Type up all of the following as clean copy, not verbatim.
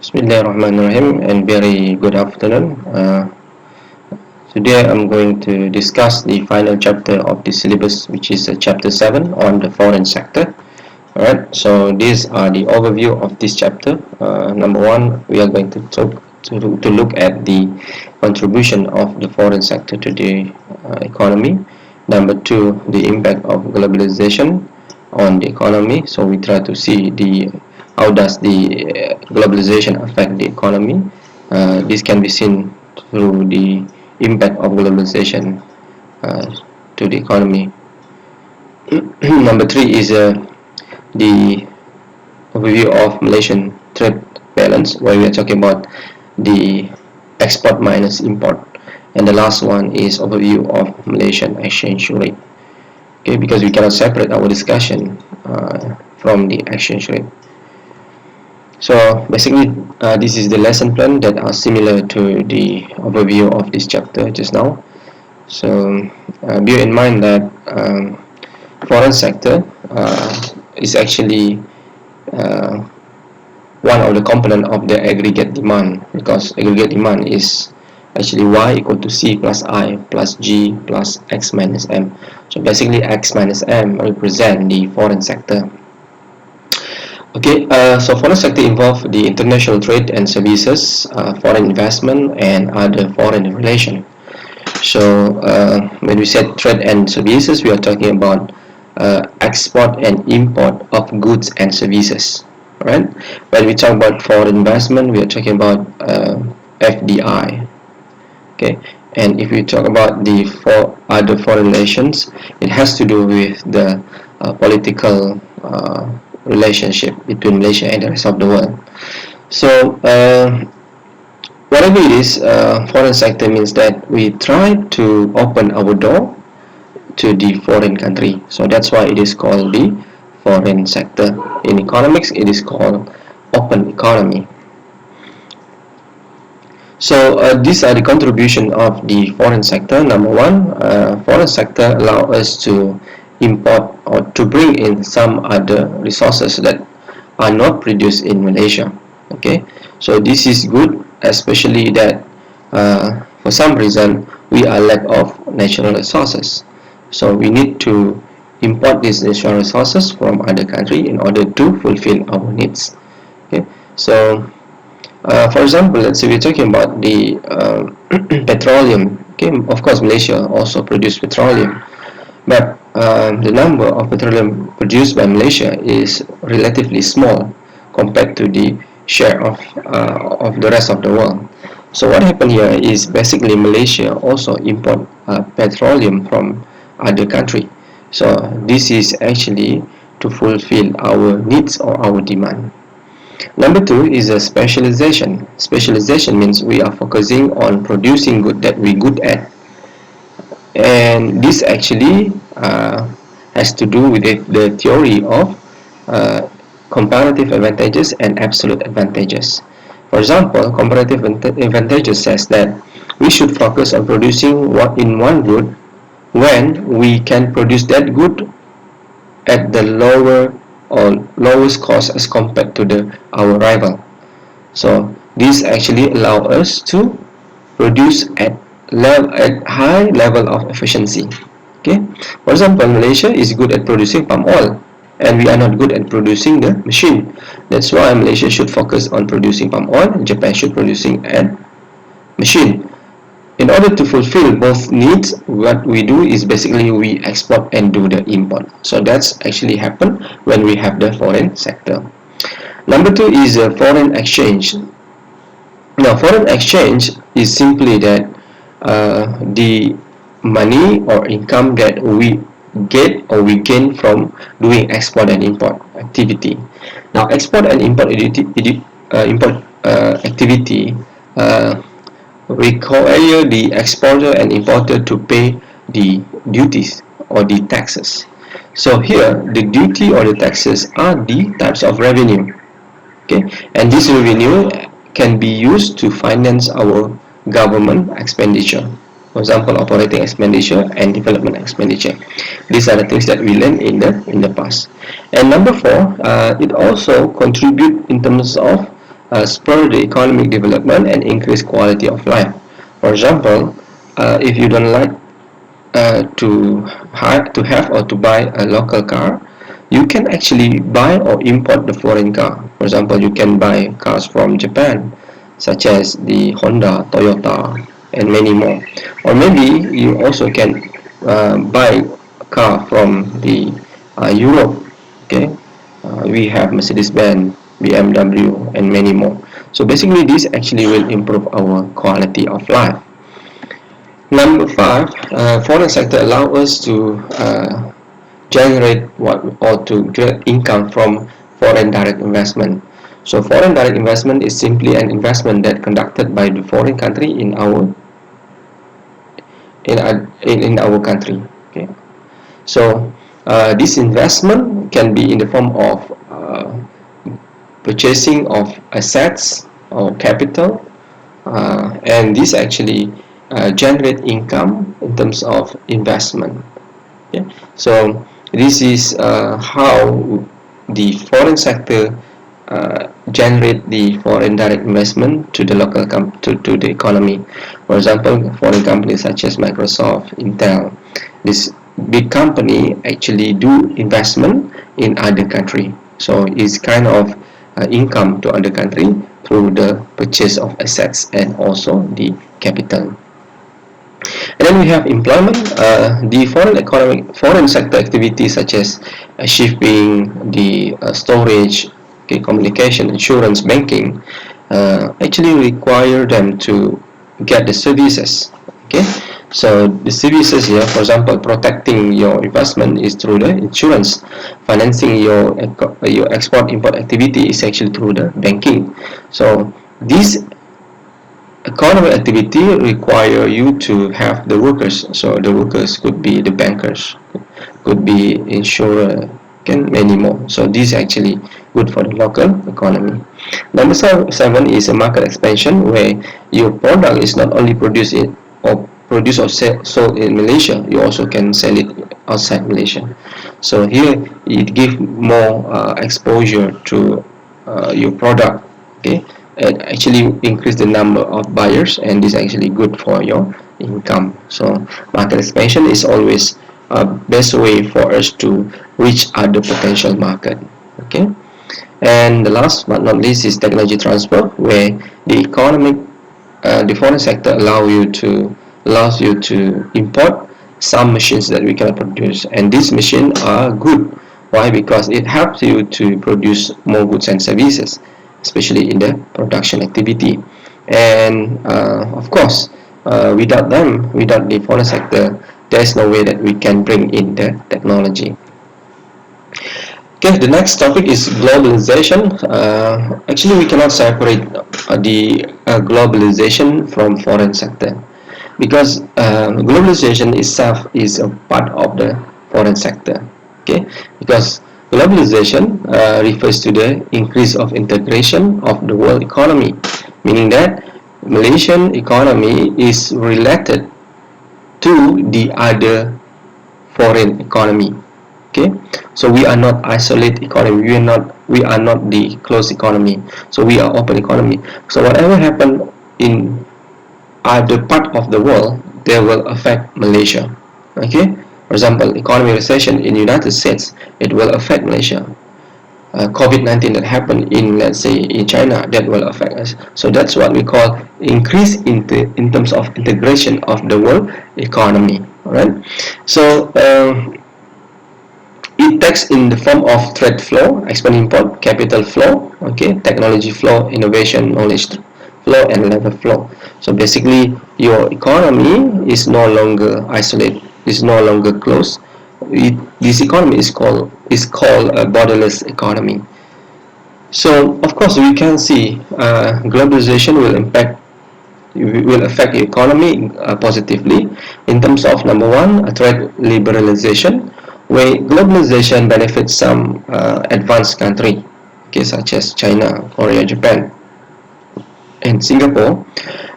Bismillahirrahmanirrahim and very good afternoon. Today I'm going to discuss the final chapter of the syllabus, which is chapter 7 on the foreign sector. Alright, so these are the overview of this chapter. Number one, we are going to look at the contribution of the foreign sector to the economy. Number two, the impact of globalization on the economy. So we try to see how does the globalization affect the economy. This can be seen through the impact of globalization to the economy. Number three is the overview of Malaysian trade balance, where we are talking about the export minus import, and the last one is overview of Malaysian exchange rate. Okay, because we cannot separate our discussion from the exchange rate. So basically, this is the lesson plan that are similar to the overview of this chapter just now. So bear in mind that foreign sector is actually one of the component of the aggregate demand, because aggregate demand is actually y equal to c plus I plus g plus x minus m. So basically x minus m represent the foreign sector. Okay, so foreign sector involve the international trade and services, foreign investment, and other foreign relation. So when we said trade and services, we are talking about export and import of goods and services. Right? When we talk about foreign investment, we are talking about FDI. Okay, and if we talk about the other foreign relations, it has to do with the political relationship between Malaysia and the rest of the world. So whatever it is, foreign sector means that we try to open our door to the foreign country. So that's why it is called the foreign sector. In economics, it is called open economy. So these are the contribution of the foreign sector. Number one, foreign sector allow us to import or to bring in some other resources that are not produced in Malaysia. Okay, so this is good, especially that for some reason we are lack of natural resources. So we need to import these natural resources from other country in order to fulfill our needs. Okay, so for example, let's say we're talking about the petroleum. Okay, of course Malaysia also produce petroleum, but the number of petroleum produced by Malaysia is relatively small compared to the share of the rest of the world. So what happened here is basically Malaysia also import petroleum from other country. So this is actually to fulfill our needs or our demand. Number two is a specialization. Specialization means we are focusing on producing good that we good at, and this actually has to do with the theory of comparative advantages and absolute advantages. For example, comparative advantages says that we should focus on producing what in one good when we can produce that good at the lower or lowest cost as compared to our rival. So this actually allow us to produce at high level of efficiency. Okay, for example, Malaysia is good at producing palm oil, and we are not good at producing the machine. That's why Malaysia should focus on producing palm oil, and Japan should producing a machine. In order to fulfill both needs, what we do is basically we export and do the import. So that's actually happen when we have the foreign sector. Number two is foreign exchange. Now, foreign exchange is simply that the money or income that we get or we gain from doing export and import activity. Now, export and import activity require the exporter and importer to pay the duties or the taxes. So here, the duty or the taxes are the types of revenue. Okay, and this revenue can be used to finance our government expenditure. For example, operating expenditure and development expenditure. These are the things that we learned in the past. And number four, it also contribute in terms of spur the economic development and increase quality of life. For example, if you don't like to have or to buy a local car, you can actually buy or import the foreign car. For example, you can buy cars from Japan, such as the Honda, Toyota, and many more. Or maybe you also can buy a car from the Europe. Okay, we have Mercedes-Benz, BMW, and many more. So basically, this actually will improve our quality of life. Number five, foreign sector allow us to generate what or to get income from foreign direct investment. So foreign direct investment is simply an investment that conducted by the foreign country in our country. Okay, so this investment can be in the form of purchasing of assets or capital, and this actually generate income in terms of investment. Okay? So this is how the foreign sector generate the foreign direct investment to the local to the economy. For example, foreign companies such as Microsoft, Intel, this big company actually do investment in other country. So it's kind of income to other country through the purchase of assets and also the capital. And then we have employment. The foreign sector activities such as shipping, the storage, okay, communication, insurance, banking, actually require them to get the services. Okay, so the services here, for example, protecting your investment is through the insurance. Financing your export import activity is actually through the banking. So these economic activity require you to have the workers. So the workers could be the bankers, could be insurer, and many more. So this is actually good for the local economy. Number seven is a market expansion, where your product is not only produced or sold in Malaysia, you also can sell it outside Malaysia. So here it gives more exposure to your product. Okay, it actually increase the number of buyers, and this is actually good for your income. So market expansion is always a best way for us to reach other potential market. Okay, and the last but not least is technology transfer, where the foreign sector allows you to import some machines that we cannot produce, and these machines are good. Why? Because it helps you to produce more goods and services, especially in the production activity. And of course, without the foreign sector, there's no way that we can bring in the technology. Okay, the next topic is globalization. Actually, we cannot separate the globalization from foreign sector, because globalization itself is a part of the foreign sector. Okay, because globalization refers to the increase of integration of the world economy, meaning that Malaysian economy is related to the other foreign economy. Okay, so we are not isolated economy, we are not the closed economy, so we are open economy. So whatever happen in other part of the world, they will affect Malaysia. Okay, for example, economic recession in United States, it will affect Malaysia. COVID-19 that happened in, let's say, in China, that will affect us. So that's what we call increase in terms of integration of the world economy. All right, so it takes in the form of trade flow, export import, capital flow, okay, technology flow, innovation, knowledge flow, and labor flow. So basically, your economy is no longer isolated, is no longer closed. This economy is called a borderless economy. So of course, we can see globalization will affect the economy positively in terms of, number one, trade liberalization, where globalization benefits some advanced country, okay, such as China, Korea, Japan, and Singapore,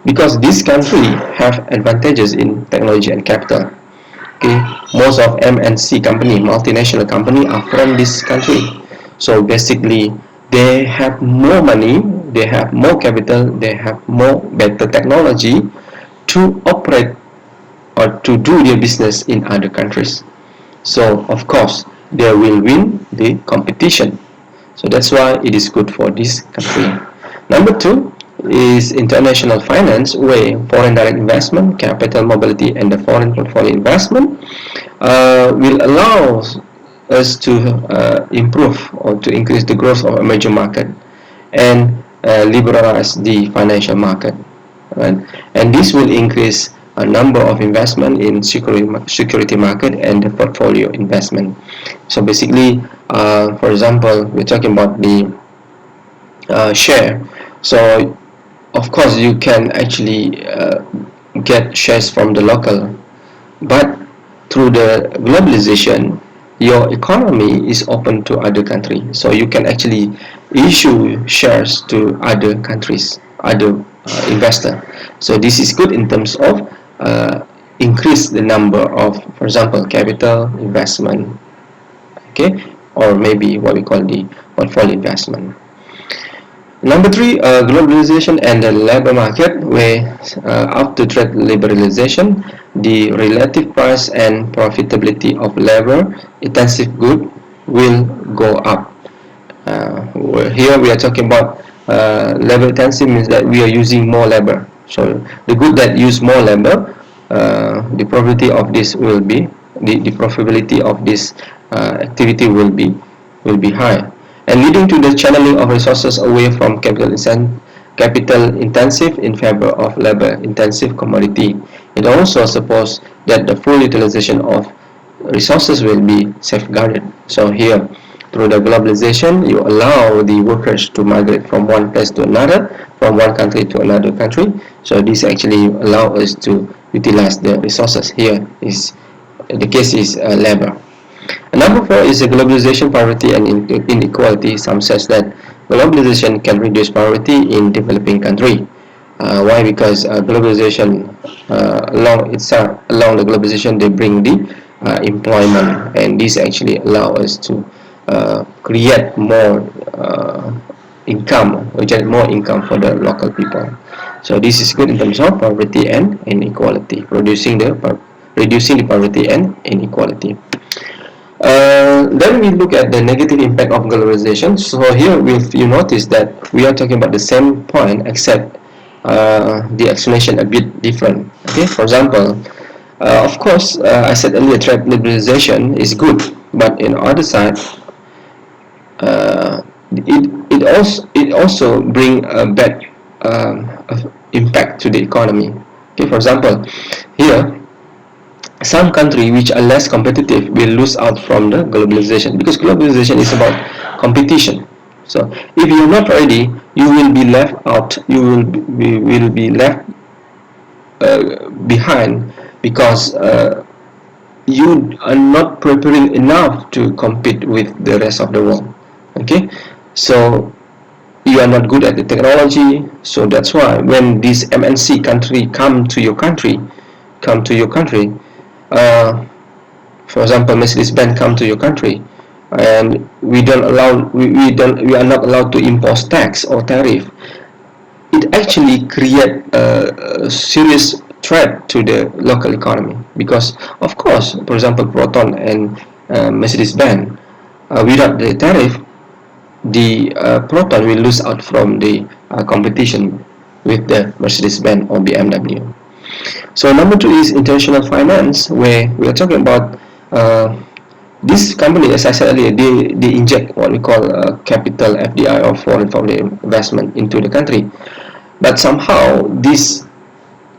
because this country have advantages in technology and capital. Okay, most of MNC company, multinational company, are from this country. So basically, they have more money, they have more capital, they have more better technology to operate or to do their business in other countries. So of course they will win the competition. So that's why it is good for this country. Number two is international finance, where foreign direct investment, capital mobility, and the foreign portfolio investment will allow us to improve or to increase the growth of emerging market and liberalize the financial market, right? And this will increase a number of investment in security market and the portfolio investment. So basically, for example, we're talking about the share. So of course you can actually get shares from the local, but through the globalization your economy is open to other countries, so you can actually issue shares to other countries, other investor. So this is good in terms of increase the number of, for example, capital investment, okay, or maybe what we call the portfolio investment. Number three, globalization and the labor market, where after trade liberalization, the relative price and profitability of labor-intensive goods will go up. Here we are talking about labor-intensive means that we are using more labor. So the good that use more labor, the profitability of this will be the profitability of this activity will be high, and leading to the channeling of resources away from capital intensive in favor of labor intensive commodity. It also supposes that the full utilization of resources will be safeguarded. So here, through the globalization, you allow the workers to migrate from one place to another, from one country to another country. So this actually allow us to utilize the resources. Here is the case is labor. And number four is the globalization, poverty, and inequality. Some says that globalization can reduce poverty in developing country. Why? Because globalization, along the globalization, they bring the employment, and this actually allow us to create more income, or generate more income for the local people. So this is good in terms of poverty and inequality, reducing the poverty and inequality. Then we look at the negative impact of globalization. So here, if you notice that we are talking about the same point, except the explanation a bit different. Okay, for example, of course, I said earlier, trade liberalization is good, but in other side, it also bring a bad impact to the economy. Okay, for example, here some countries which are less competitive will lose out from the globalization, because globalization is about competition. So if you're not ready, you will be left out, you will be left behind, because you are not preparing enough to compete with the rest of the world. Okay, so you are not good at the technology. So that's why when this MNC country come to your country, uh, for example, Mercedes-Benz come to your country, and we are not allowed to impose tax or tariff. It actually create a serious threat to the local economy, because of course, for example, Proton and Mercedes-Benz, without the tariff, the Proton will lose out from the competition with the Mercedes-Benz or BMW. So number two is international finance, where we are talking about this company, as I said earlier, they inject what we call capital FDI, or foreign foreign investment, into the country. But somehow this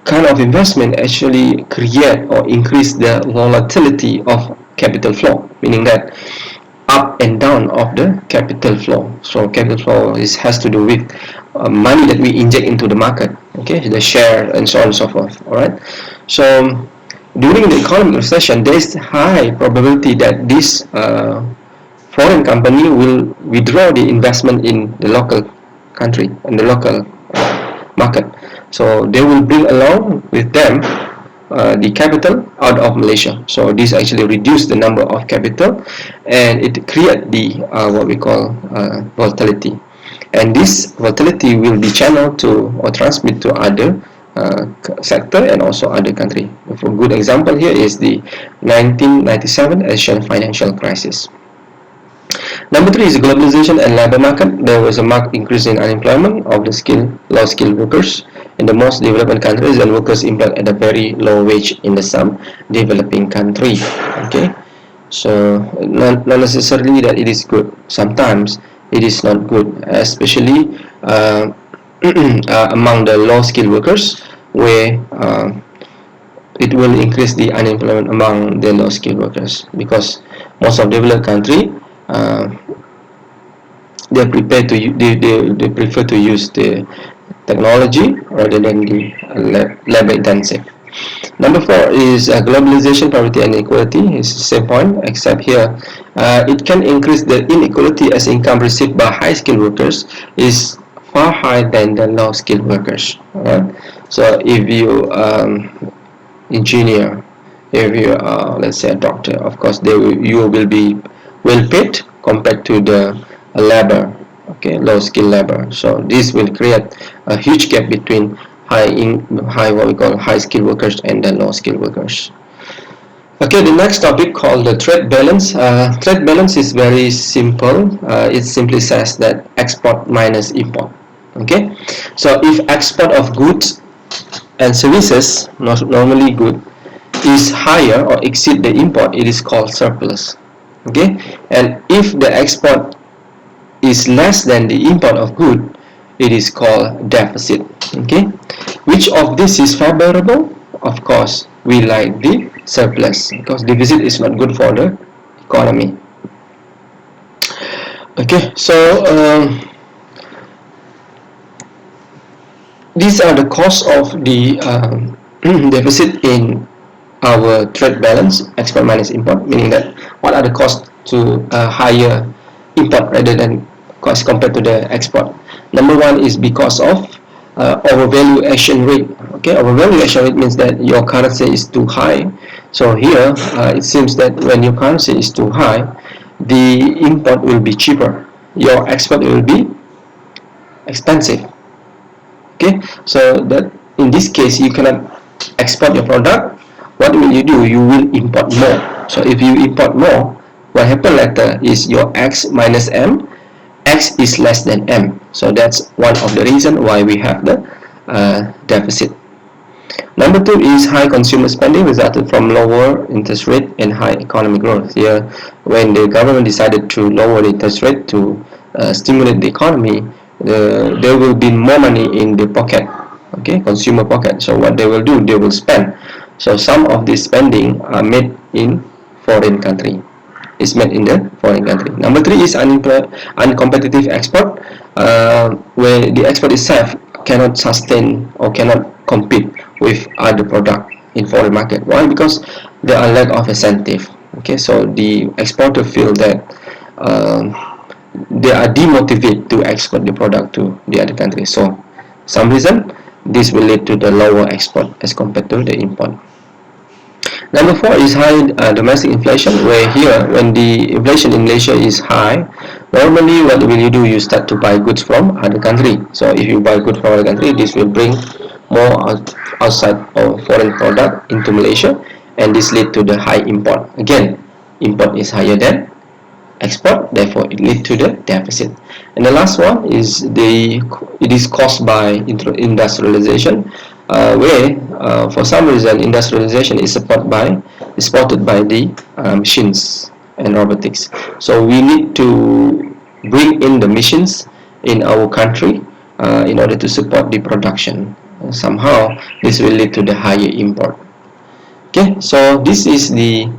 kind of investment actually create or increase the volatility of capital flow, meaning that up and down of the capital flow. So capital flow has to do with money that we inject into the market, okay, the share and so on and so forth. All right. So during the economic recession, there is high probability that this foreign company will withdraw the investment in the local country and the local market. So they will bring along with them the capital out of Malaysia. So this actually reduce the number of capital, and it create the what we call volatility. And this volatility will be channeled to or transmit to other sector and also other country. A good example here is the 1997 Asian financial crisis. Number three is globalization and labor market. There was a marked increase in unemployment of the low-skilled workers in the most developed countries, and workers employed at a very low wage in the some developing country. Okay, so not necessarily that it is good. Sometimes it is not good, especially among the low-skilled workers, where it will increase the unemployment among the low-skilled workers, because most of developed country they prefer to use the technology rather than the labor intensive. Number four is globalization, poverty and inequality. It's the same point, except here it can increase the inequality, as income received by high skilled workers is far higher than the low skilled workers. Alright, so if you engineer, if you are, let's say, a doctor, of course you will be well paid compared to the labor, okay, low skill labor. So this will create a huge gap between what we call high skill workers and the low skill workers. Okay, the next topic called the trade balance. Trade balance is very simple. It simply says that export minus import. Okay, so if export of goods and services, normally good, is higher or exceed the import, it is called surplus. Okay, and if the export is less than the import of good, it is called deficit. Okay, which of this is favorable? Of course, we like the surplus, because deficit is not good for the economy. Okay, so these are the costs of the deficit in our trade balance, export minus import, meaning that what are the costs to higher import rather than cost compared to the export. Number one is because of overvaluation rate. Okay, overvaluation rate means that your currency is too high. So here it seems that when your currency is too high, the import will be cheaper, your export will be expensive. Okay, so that in this case you cannot export your product. What will you do? You will import more. So if you import more, what happen later is your X minus M, X is less than M. So that's one of the reason why we have the deficit. Number two is high consumer spending resulted from lower interest rate and high economic growth. Here, when the government decided to lower the interest rate to stimulate the economy, there will be more money in the pocket, okay, consumer pocket. So what they will do, they will spend. So some of this spending are made in foreign country. Is made in the foreign country. Number three is uncompetitive export, where the export itself cannot sustain or cannot compete with other product in foreign market. Why? Because there are lack of incentive. Okay, so the exporter feel that they are demotivated to export the product to the other country. So some reason this will lead to the lower export as compared to the import. Number four is high domestic inflation, where here when the inflation in Malaysia is high, normally what will you do? You start to buy goods from other country. So if you buy goods from other country, this will bring more outside or foreign product into Malaysia, and this lead to the high import. Again, import is higher than export, therefore it lead to the deficit. And the last one is it is caused by industrialization, where for some reason industrialization is supported by the machines and robotics. So we need to bring in the machines in our country in order to support the production. Somehow this will lead to the higher import. Okay, so this is the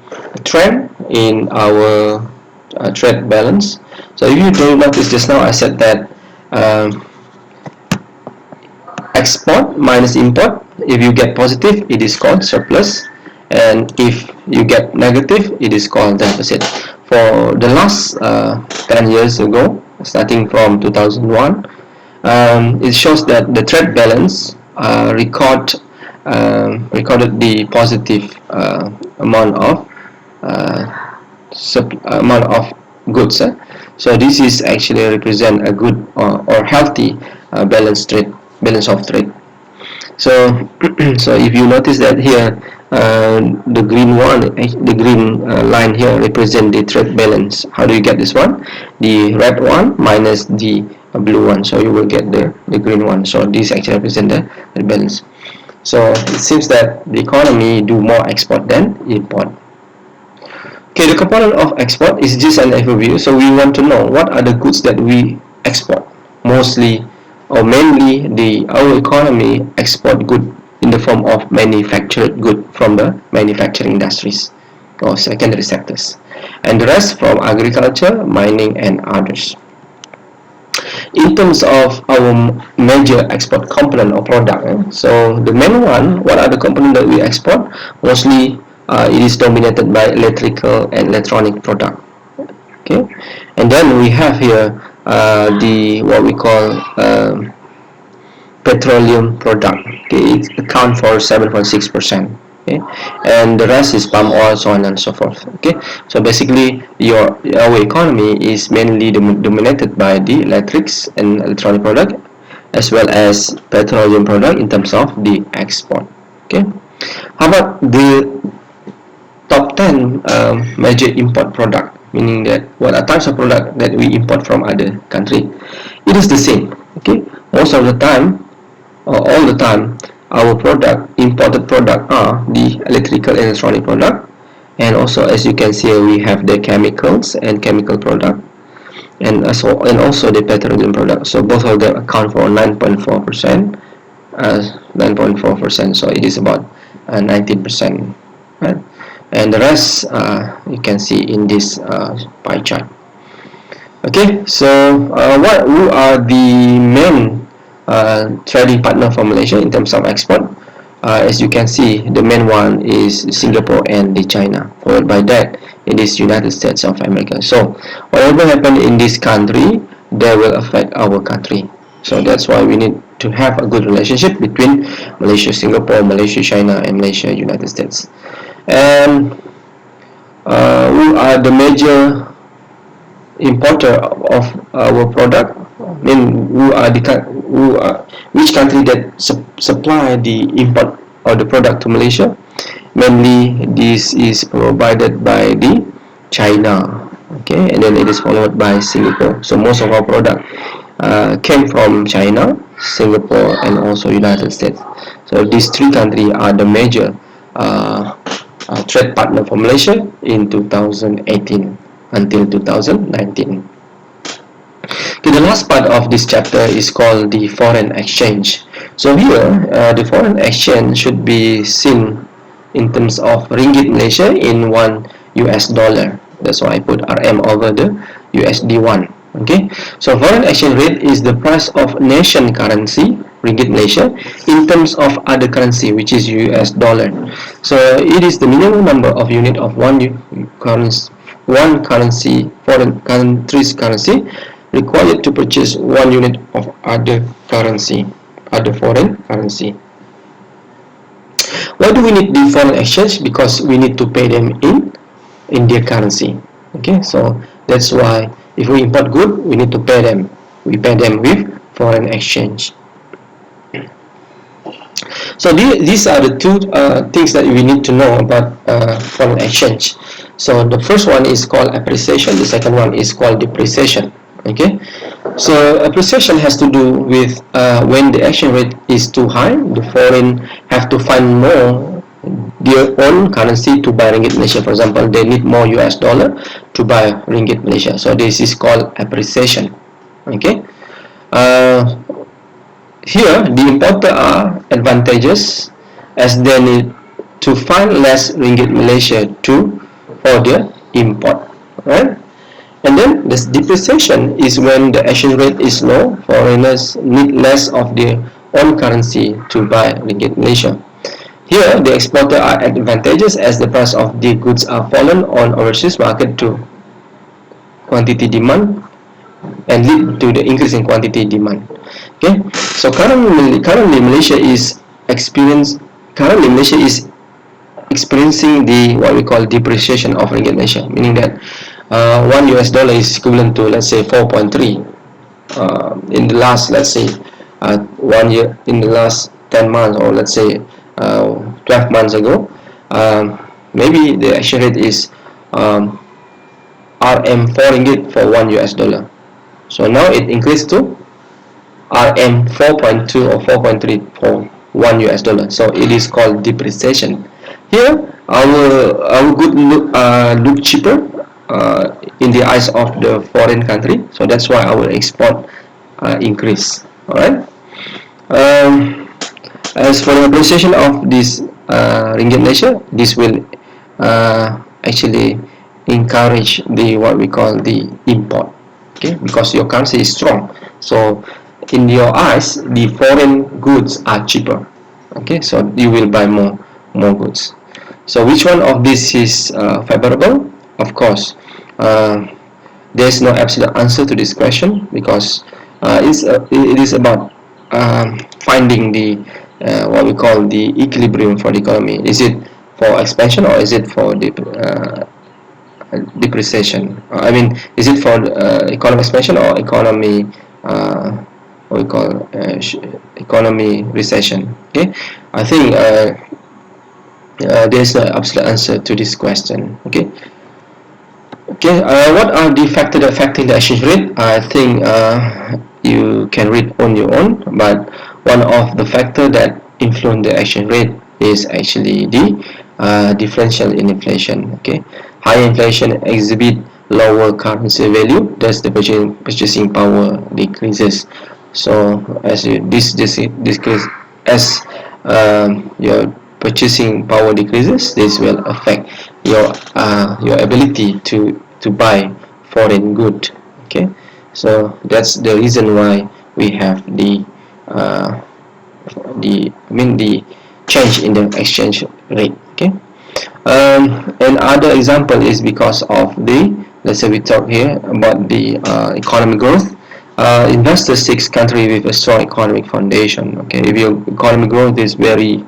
trend in our trade balance. So if you do notice just now, I said that export minus import, if you get positive, it is called surplus, and if you get negative, it is called deficit. For the last 10 years ago, starting from 2001, it shows that the trade balance record recorded the positive amount of amount of goods. So this is actually represent a good or healthy balance of trade. So so if you notice that here, the green one, the green line here represent the trade balance. How do you get this one? The red one minus the blue one, so you will get the green one. So this actually represent the balance. So it seems that the economy do more export than import. Okay, the component of export is just an overview. So we want to know what are the goods that we export. Mostly or mainly, our economy export good in the form of manufactured good from the manufacturing industries or secondary sectors, and the rest from agriculture, mining, and others. In terms of our major export component or product, so the main one, what are the components that we export? Mostly it is dominated by electrical and electronic product. Okay, and then we have here the what we call petroleum product. Okay, it account for 7.6%. Okay, and the rest is palm oil, so on and so forth. Okay, so basically our economy is mainly dominated by the electrics and electronic product, as well as petroleum product in terms of the export. Okay, how about the top 10 major import product, meaning that what are types of product that we import from other country? It is the same. Okay, most of the time, all the time, our imported product are the electrical and electronic product, and also as you can see we have the chemicals and chemical product, and also the petroleum product. So both of them account for 9.4%, 9.4%. So it is about 19%, right? And the rest you can see in this pie chart. Okay, so who are the main trading partner for Malaysia in terms of export? As you can see, the main one is Singapore and the China. Followed by that, it is United States of America. So whatever happen in this country, they will affect our country. So that's why we need to have a good relationship between Malaysia, Singapore, Malaysia, China, and Malaysia, United States. And who are the major importer of our product? I mean, which country that supply the import or the product to Malaysia? Mainly, this is provided by the China. Okay, and then it is followed by Singapore. So most of our product came from China, Singapore, and also United States. So these three countries are the major trade partner for Malaysia in 2018 until 2019. Okay, the last part of this chapter is called the foreign exchange. So here, the foreign exchange should be seen in terms of ringgit Malaysia in $1. That's why I put RM over the USD 1. Okay, so foreign exchange rate is the price of nation currency, ringgit Malaysia, in terms of other currency, which is US dollar. So it is the minimum number of unit of one currency, foreign country's currency, required to purchase 1 unit of other foreign currency. Why do we need the foreign exchange? Because we need to pay them in their currency. Okay, so that's why if we import good, we need to pay them. We pay them with foreign exchange. So these are the two things that we need to know about foreign exchange. So the first one is called appreciation. The second one is called depreciation. Okay, so appreciation has to do with when the exchange rate is too high, the foreign have to find more their own currency to buy ringgit Malaysia. For example, they need more US dollar to buy ringgit Malaysia. So this is called appreciation. Okay, here the importer are advantageous as they need to find less ringgit Malaysia for their import, right? And then this depreciation is when the exchange rate is low, foreigners need less of their own currency to buy ringgit Malaysia. Here, the exporter are advantageous as the price of the goods are fallen on overseas market to quantity demand and lead to the increase in quantity demand. Okay, so currently Malaysia is currently Malaysia is experiencing the what we call depreciation of ringgit Malaysia, meaning that $1 is equivalent to, let's say, 4.3 in the last, let's say, 1 year, in the last 10 months, or let's say 12 months ago. Maybe the exchange rate is RM4 ringgit for $1. So now it increased to RM 4.2 or 4.3 for $1. So it is called depreciation. Here, our good look cheaper in the eyes of the foreign country. So that's why our export increase. All right. As for the appreciation of this ringgit Malaysia, this will actually encourage the what we call the import. Okay, because your currency is strong. So in your eyes, the foreign goods are cheaper. Okay, so you will buy more goods. So which one of this is favorable? Of course, there's no absolute answer to this question, because it is about finding the what we call the equilibrium for the economy. Is it for expansion, or is it for the depreciation? I mean, is it for economic expansion or economy what we call economy recession? Okay, I think there is no absolute answer to this question. Okay. Okay, what are the factors affecting the exchange rate? I think you can read on your own, but one of the factors that influence the exchange rate is actually the differential in inflation. Okay, high inflation exhibit lower currency value, thus the purchasing power decreases. So as decrease, as your purchasing power decreases, this will affect your ability to buy foreign good. Okay, so that's the reason why we have the the change in the exchange rate. Okay, another example is because of the, let's say we talk here about the economic growth. Investors seek country with a strong economic foundation. Okay, if your economic growth is very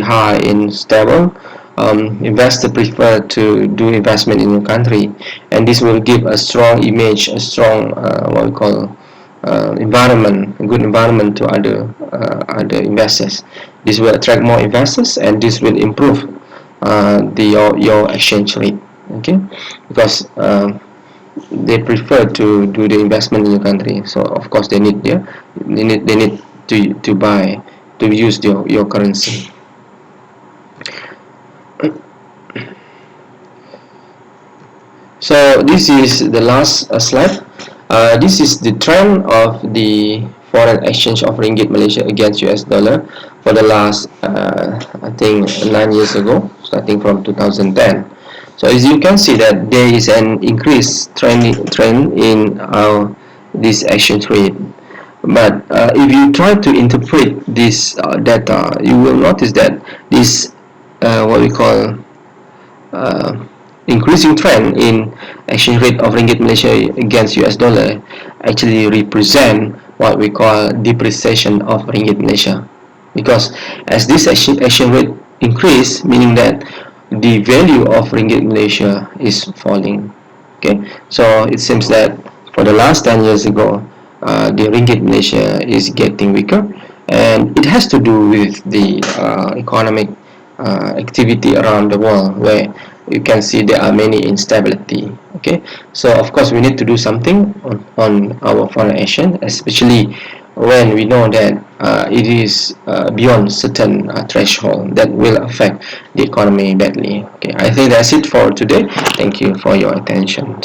high and stable, investors prefer to do investment in your country, and this will give a strong image, a strong what we call environment, a good environment to other investors. This will attract more investors, and this will improve your exchange rate. Okay, because they prefer to do the investment in your country, so of course they need to buy, to use your currency. So this is the last slide. This is the trend of the foreign exchange of ringgit Malaysia against US dollar for the last I think 9 years ago, starting from 2010. So as you can see that there is an increased trend in this exchange rate. But if you try to interpret this data, you will notice that this what we call increasing trend in exchange rate of ringgit Malaysia against US dollar actually represent what we call depreciation of ringgit Malaysia, because as this exchange rate increase, meaning that the value of ringgit Malaysia is falling. Okay, so it seems that for the last 10 years ago, the ringgit Malaysia is getting weaker, and it has to do with the economic activity around the world, where you can see there are many instability. Okay, so of course we need to do something on our foreign exchange, especially when we know that it is beyond certain threshold that will affect the economy badly. Okay, I think that's it for today. Thank you for your attention.